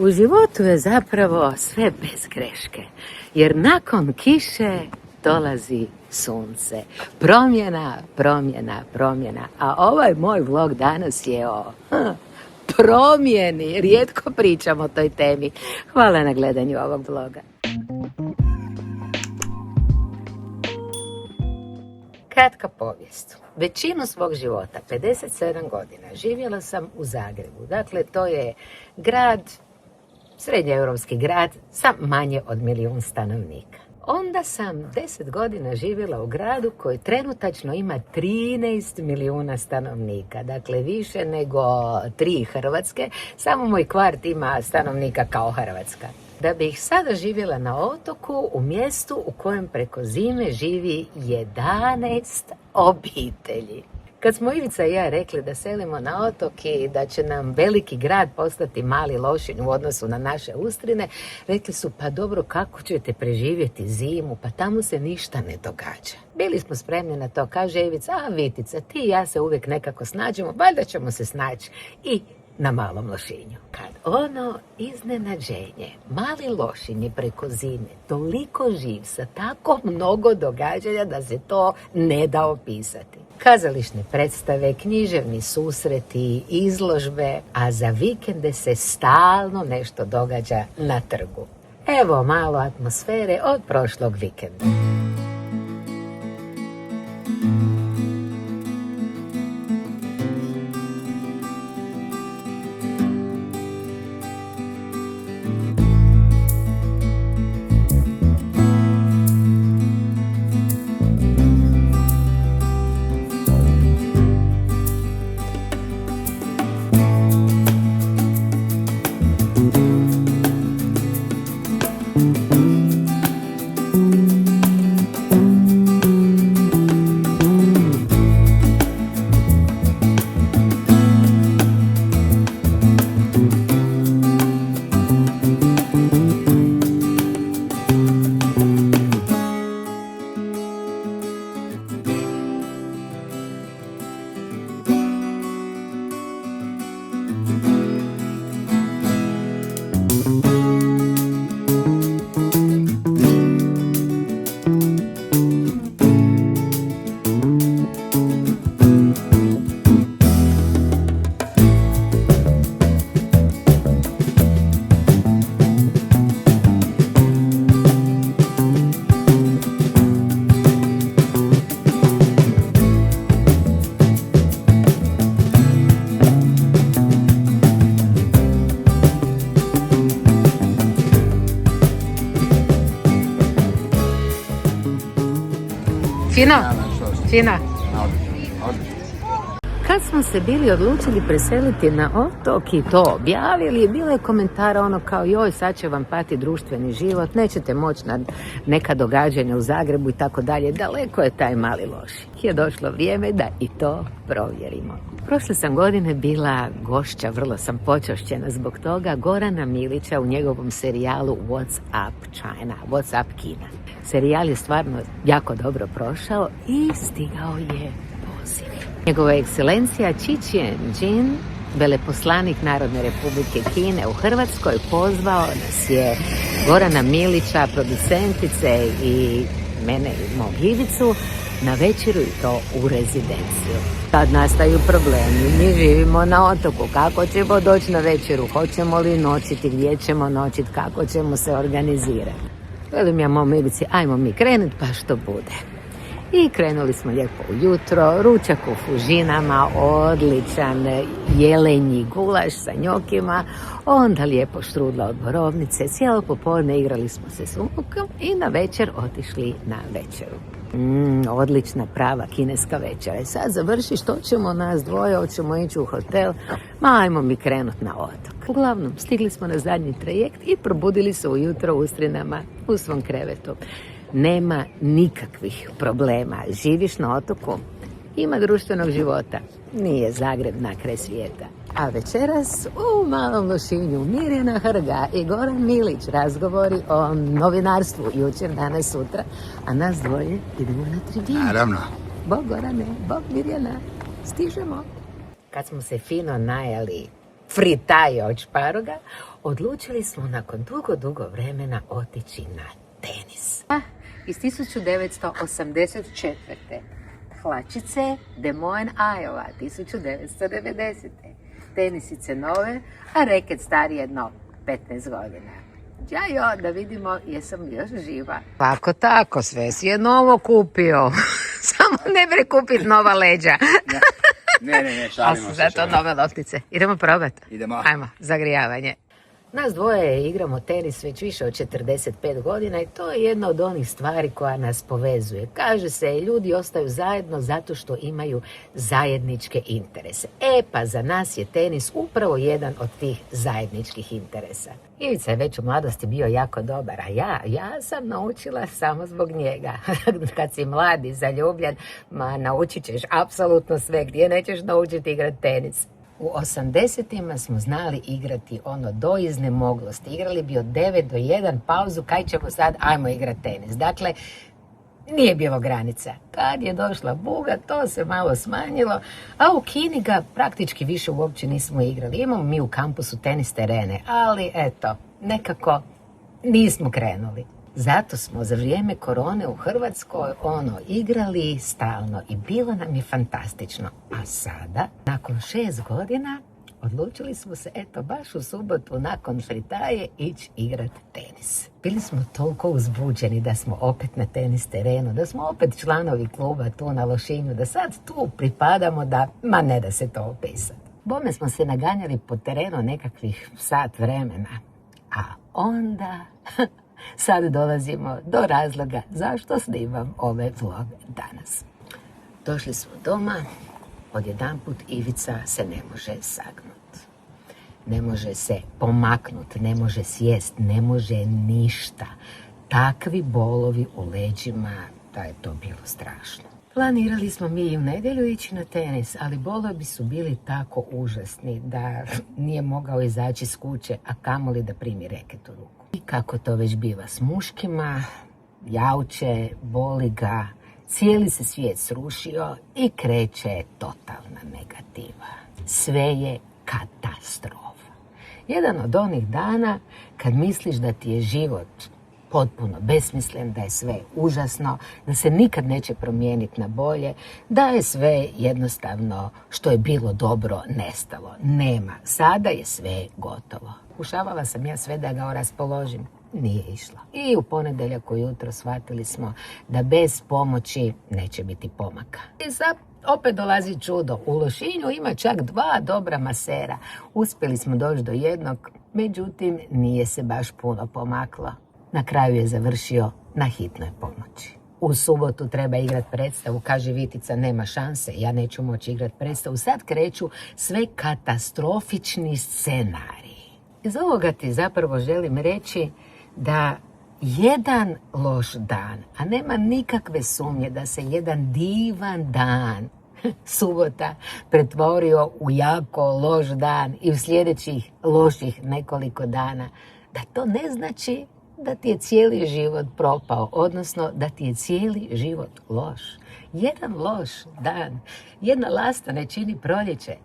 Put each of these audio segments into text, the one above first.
U životu je zapravo sve bez greške, jer nakon kiše dolazi sunce. Promjena, promjena, promjena. A ovaj moj vlog danas je o promjeni. Rijetko pričam o toj temi. Hvala na gledanju ovog vloga. Kratka povijest. Većinu svog života, 57 godina, živjela sam u Zagrebu. Dakle, to je grad, srednjoeuropski grad sa manje od 1 milijun stanovnika. Onda sam 10 godina živjela u gradu koji trenutačno ima 13 milijuna stanovnika. Dakle, više nego 3 Hrvatske. Samo moj kvart ima stanovnika kao Hrvatska. Da bih sada živjela na otoku u mjestu u kojem preko zime živi 11 obitelji. Kad smo Ivica i ja rekli da selimo na otok i da će nam veliki grad postati mali Lošinj u odnosu na naše Ustrine, rekli su pa dobro, kako ćete preživjeti zimu, pa tamo se ništa ne događa. Bili smo spremni na to, kaže Ivica, a Vitica, ti i ja se uvijek nekako snađemo, valjda ćemo se snaći i na malom Lošinju. Kad ono iznenađenje, mali Lošinj je preko zime toliko živ sa tako mnogo događanja da se to ne da opisati. Kazališne predstave, književni susreti, izložbe, a za vikende se stalno nešto događa na trgu. Evo malo atmosfere od prošlog vikenda. Fina. Kad smo se bili odlučili preseliti na otok i to objavili, bilo je komentara ono kao joj, sad će vam pati društveni život, nećete moći na neka događanja u Zagrebu i tako dalje. Daleko je taj mali Lošinj. Je došlo vrijeme da i to provjerimo. Prošle sam godine bila gošća, vrlo sam počašćena zbog toga, Gorana Milića u njegovom serijalu What's Up China, What's Up Kina. Serijal je stvarno jako dobro prošao i stigao je poziv. Njegova ekscelencija Xi Jinping, veleposlanik Narodne Republike Kine u Hrvatskoj, pozvao nas je Gorana Milića, producentice i mene i mog Ivicu na večeru i to u rezidenciju. Tad nastaju problemi, mi živimo na otoku, kako ćemo doći na večeru, hoćemo li noćiti, gdje ćemo noćiti, kako ćemo se organizirati. Velim ja mom Ivici, ajmo mi krenuti pa što bude. I krenuli smo lijepo ujutro, ručak u Fužinama, odličan jelenji gulaš sa njokima, onda lijepo štrudla od borovnice, cijelo popodne igrali smo se s unukom i na večer otišli na večeru. Odlična prava kineska večera. I sad završi, što ćemo nas dvoje, hoćemo ići u hotel, ma ajmo mi krenut na otok. Uglavnom, stigli smo na zadnji trajekt i probudili se ujutro u Ustrinama u svom krevetu. Nema nikakvih problema. Živiš na otoku, ima društvenog života. Nije Zagreb na kraj svijeta. A večeras u Malom Lošinju Mirjana Hrga i Goran Milić razgovori o novinarstvu jučer, danas, sutra, a nas dvoje idemo na tribinu. Naravno. Bog Gorane, Bog Mirjana, stižemo. Kad smo se fino najeli fritaje od šparoga, odlučili smo nakon dugo vremena otići na tenis. Iz 1984. Hlačice Des Moines, Iowa, 1990. Tenisice nove, a reket stari jedno 15 godina. Da vidimo jesam li još živa. Tako, sve si je novo kupio. Samo ne bre kupit nova leđa. Ne, šalimo se. Zato nove loptice. Idemo probati? Idemo. Ajmo, zagrijavanje. Nas dvoje igramo tenis već više od 45 godina i to je jedna od onih stvari koja nas povezuje. Kaže se, ljudi ostaju zajedno zato što imaju zajedničke interese. Pa za nas je tenis upravo jedan od tih zajedničkih interesa. Ivica je već u mladosti bio jako dobar, a ja sam naučila samo zbog njega. Kad si mladi, zaljubljen, naučit ćeš apsolutno sve, gdje nećeš naučiti igrati tenis. U 80-ima smo znali igrati do iznemoglosti. Igrali bi od 9 do 1 pauzu, kaj ćemo sad, ajmo igrati tenis. Dakle, nije bilo granica. Kad je došla buga, to se malo smanjilo, a u Kini ga praktički više uopće nismo igrali. Imamo mi u kampusu tenis terene, ali nekako nismo krenuli. Zato smo za vrijeme korone u Hrvatskoj igrali stalno i bilo nam je fantastično. A sada, nakon 6 godina, odlučili smo se, baš u subotu nakon fritaje ići igrati tenis. Bili smo toliko uzbuđeni da smo opet na tenis terenu, da smo opet članovi kluba tu na Lošinju, da sad tu pripadamo ne da se to opisati. Bome smo se naganjali po terenu nekakvih sat vremena, a onda... Sad dolazimo do razloga zašto snimam ove vlog danas. Došli smo doma, odjedanput Ivica se ne može sagnuti. Ne može se pomaknuti, ne može sjest, ne može ništa. Takvi bolovi u leđima, da je to bilo strašno. Planirali smo mi i u nedjelju ići na tenis, ali bolovi su bili tako užasni da nije mogao izaći s kuće, a kamoli da primi reket u ruku. I kako to već biva s muškima, jauče, boli ga, cijeli se svijet srušio i kreće totalna negativa. Sve je katastrofa. Jedan od onih dana kad misliš da ti je život potpuno besmislen, da je sve užasno, da se nikad neće promijeniti na bolje, da je sve jednostavno što je bilo dobro nestalo. Nema. Sada je sve gotovo. Pokušavala sam ja sve da ga raspoložim. Nije išlo. I u ponedjeljak ujutro shvatili smo da bez pomoći neće biti pomaka. I sad opet dolazi čudo. U Lošinju ima čak 2 dobra masera. Uspjeli smo doći do jednog, međutim nije se baš puno pomaklo. Na kraju je završio na hitnoj pomoći. U subotu treba igrati predstavu, kaže Vitica, nema šanse, ja neću moći igrati predstavu. Sad kreću sve katastrofični scenariji. Iz ovoga ti zapravo želim reći da jedan loš dan, a nema nikakve sumnje da se jedan divan dan, subota, pretvorio u jako loš dan i u sljedećih loših nekoliko dana, da to ne znači da ti je cijeli život propao, odnosno da ti je cijeli život loš. Jedan loš dan, jedna lasta ne čini proljeće.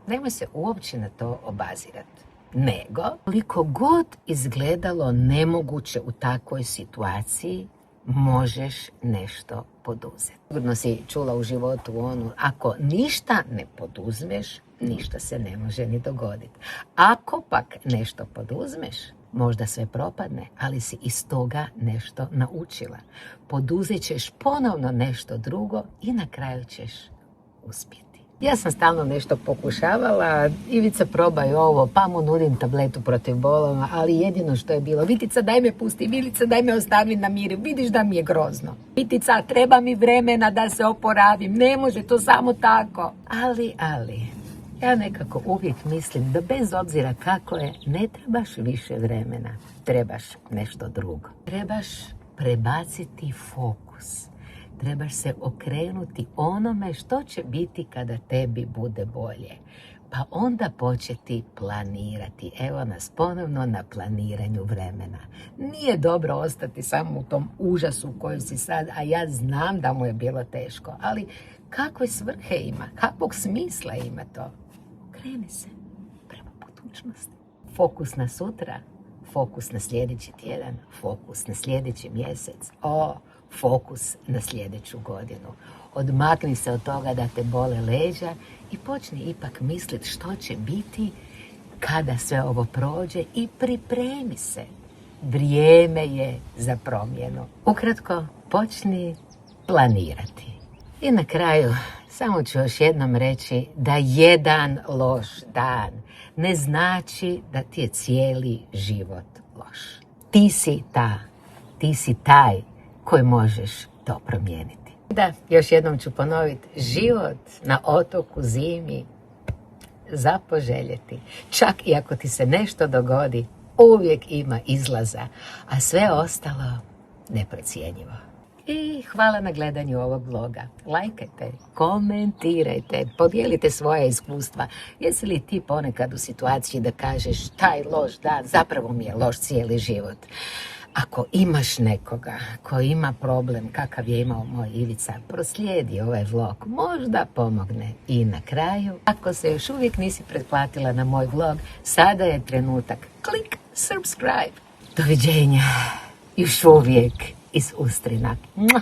Nemoj se uopće na to obazirati. Nego, koliko god izgledalo nemoguće u takvoj situaciji, možeš nešto poduzeti. Sigurno si čula u životu ako ništa ne poduzmeš, ništa se ne može ni dogoditi. Ako pak nešto poduzmeš, možda sve propadne, ali si iz toga nešto naučila. Poduzet ćeš ponovno nešto drugo i na kraju ćeš uspjeti. Ja sam stalno nešto pokušavala, Ivica probaj ovo, pa mu nudim tabletu protiv bolova, ali jedino što je bilo, Vitica daj me pusti, Vilica daj me ostavi na miru, vidiš da mi je grozno. Vitica treba mi vremena da se oporavim, ne može to samo tako. Ali, ja nekako uvijek mislim da bez obzira kako je, ne trebaš više vremena, trebaš nešto drugo. Trebaš prebaciti fokus. Trebaš se okrenuti onome što će biti kada tebi bude bolje. Pa onda početi planirati. Evo nas ponovno na planiranju vremena. Nije dobro ostati samo u tom užasu u kojem si sad, a ja znam da mu je bilo teško. Ali kakve svrhe ima? Kakvog smisla ima to? Kreni se prema budućnosti. fokus na sutra, fokus na sljedeći tjedan, fokus na sljedeći mjesec, fokus na sljedeću godinu. Odmakni se od toga da te bole leđa i počni ipak misliti što će biti kada sve ovo prođe i pripremi se. Vrijeme je za promjenu. Ukratko, počni planirati. I na kraju, samo ću još jednom reći da jedan loš dan ne znači da ti je cijeli život loš. Ti si taj koji možeš to promijeniti. Da, još jednom ću ponoviti, život na otoku zimi za poželjeti. Čak i ako ti se nešto dogodi, uvijek ima izlaza, a sve ostalo neprocjenjivo. I hvala na gledanju ovog vloga. Lajkajte, komentirajte, podijelite svoje iskustva. Jesi li ti ponekad u situaciji da kažeš taj loš dan, zapravo mi je loš cijeli život? Ako imaš nekoga koji ima problem kakav je imao moj Ivica, proslijedi ovaj vlog, možda pomogne. I na kraju, ako se još uvijek nisi pretplatila na moj vlog, sada je trenutak. Klik subscribe. Doviđenja. Još uvijek iz Ustrina. Mua.